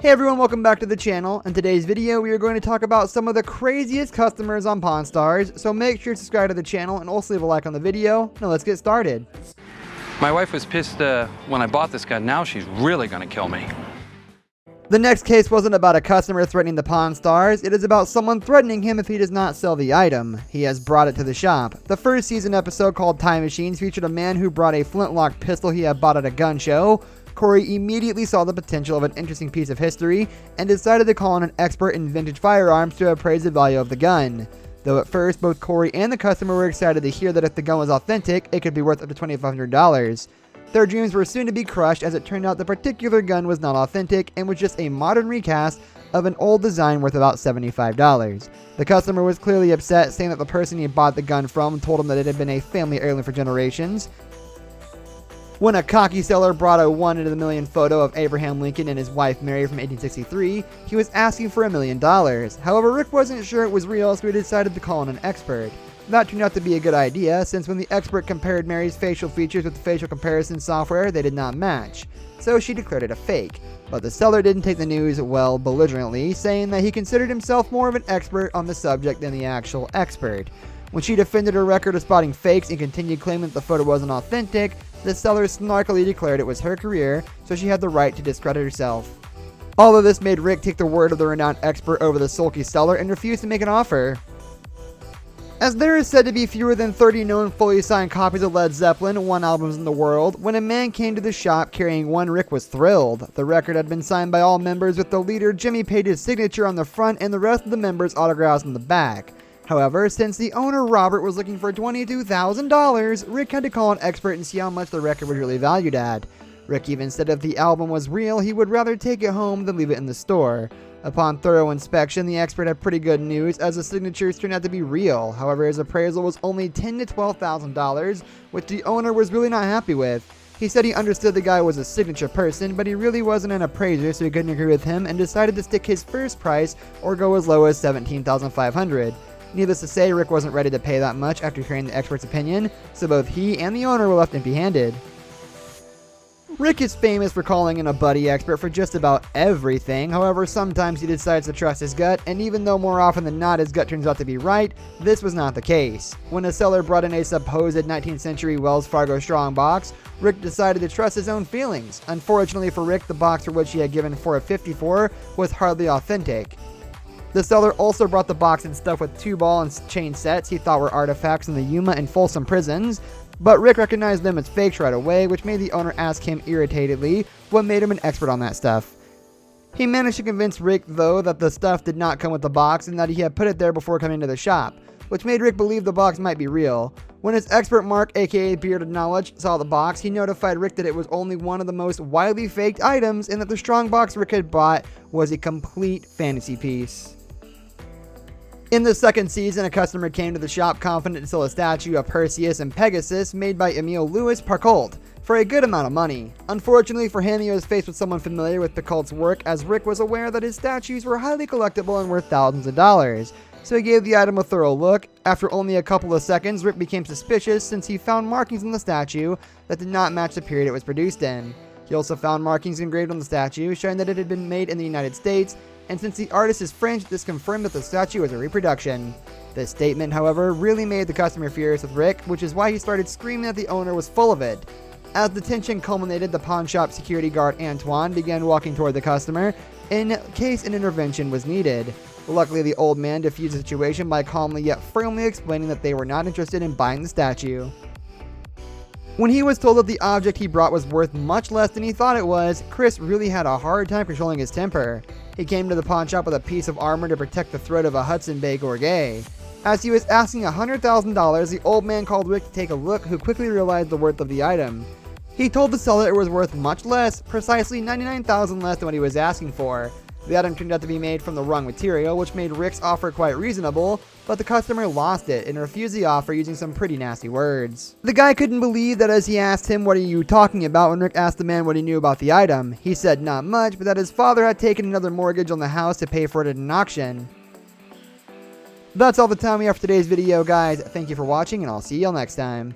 Hey everyone, welcome back to the channel. In today's video, we are going to talk about some of the craziest customers on Pawn Stars, so make sure to subscribe to the channel and also leave a like on the video. Now let's get started. My wife was pissed when I bought this gun. Now she's really gonna kill me. The next case wasn't about a customer threatening the Pawn Stars, it is about someone threatening him if he does not sell the item. He has brought it to the shop. The first season episode, called Time Machines, featured a man who brought a flintlock pistol he had bought at a gun show. Corey immediately saw the potential of an interesting piece of history and decided to call on an expert in vintage firearms to appraise the value of the gun. Though at first, both Corey and the customer were excited to hear that if the gun was authentic, it could be worth up to $2,500. Their dreams were soon to be crushed, as it turned out the particular gun was not authentic and was just a modern recast of an old design worth about $75. The customer was clearly upset, saying that the person he bought the gun from told him that it had been a family heirloom for generations. When a cocky seller brought a 1 in a million photo of Abraham Lincoln and his wife Mary from 1863, he was asking for $1 million. However, Rick wasn't sure it was real, so he decided to call on an expert. That turned out to be a good idea, since when the expert compared Mary's facial features with the facial comparison software, they did not match. So she declared it a fake. But the seller didn't take the news well belligerently, saying that he considered himself more of an expert on the subject than the actual expert. When she defended her record of spotting fakes and continued claiming that the photo wasn't authentic, the seller snarkily declared it was her career, so she had the right to discredit herself. All of this made Rick take the word of the renowned expert over the sulky seller and refuse to make an offer. As there is said to be fewer than 30 known fully signed copies of Led Zeppelin 1 albums in the world, when a man came to the shop carrying one, Rick was thrilled. The record had been signed by all members, with the leader Jimmy Page's signature on the front and the rest of the members' autographs on the back. However, since the owner Robert was looking for $22,000, Rick had to call an expert and see how much the record was really valued at. Rick even said if the album was real, he would rather take it home than leave it in the store. Upon thorough inspection, the expert had pretty good news, as the signatures turned out to be real. However, his appraisal was only $10,000 to $12,000, which the owner was really not happy with. He said he understood the guy was a signature person, but he really wasn't an appraiser, so he couldn't agree with him and decided to stick his first price or go as low as $17,500. Needless to say, Rick wasn't ready to pay that much after hearing the expert's opinion, so both he and the owner were left empty-handed. Rick is famous for calling in a buddy expert for just about everything. However, sometimes he decides to trust his gut, and even though more often than not his gut turns out to be right, this was not the case. When a seller brought in a supposed 19th century Wells Fargo strongbox, Rick decided to trust his own feelings. Unfortunately for Rick, the box for which he had given $454 was hardly authentic. The seller also brought the box and stuff with 2 ball and chain sets he thought were artifacts from the Yuma and Folsom prisons, but Rick recognized them as fakes right away, which made the owner ask him irritatedly what made him an expert on that stuff. He managed to convince Rick, though, that the stuff did not come with the box and that he had put it there before coming to the shop, which made Rick believe the box might be real. When his expert Mark, aka Bearded Knowledge, saw the box, he notified Rick that it was only one of the most widely faked items and that the strongbox Rick had bought was a complete fantasy piece. In the second season, a customer came to the shop confident to sell a statue of Perseus and Pegasus made by Emile Louis Picault for a good amount of money. Unfortunately for him, he was faced with someone familiar with Picault's work, as Rick was aware that his statues were highly collectible and worth thousands of dollars. So he gave the item a thorough look. After only a couple of seconds, Rick became suspicious since he found markings on the statue that did not match the period it was produced in. He also found markings engraved on the statue showing that it had been made in the United States, and since the artist is French, this confirmed that the statue was a reproduction. This statement, however, really made the customer furious with Rick, which is why he started screaming that the owner was full of it. As the tension culminated, the pawn shop security guard Antoine began walking toward the customer in case an intervention was needed. Luckily, the old man diffused the situation by calmly yet firmly explaining that they were not interested in buying the statue. When he was told that the object he brought was worth much less than he thought it was, Chris really had a hard time controlling his temper. He came to the pawn shop with a piece of armor to protect the throat of a Hudson Bay Gorget. As he was asking $100,000, the old man called Rick to take a look, who quickly realized the worth of the item. He told the seller it was worth much less, precisely $99,000 less than what he was asking for. The item turned out to be made from the wrong material, which made Rick's offer quite reasonable, but the customer lost it and refused the offer using some pretty nasty words. The guy couldn't believe that as he asked him, "What are you talking about?" when Rick asked the man what he knew about the item. He said not much, but that his father had taken another mortgage on the house to pay for it at an auction. That's all the time we have for today's video, guys. Thank you for watching, and I'll see y'all next time.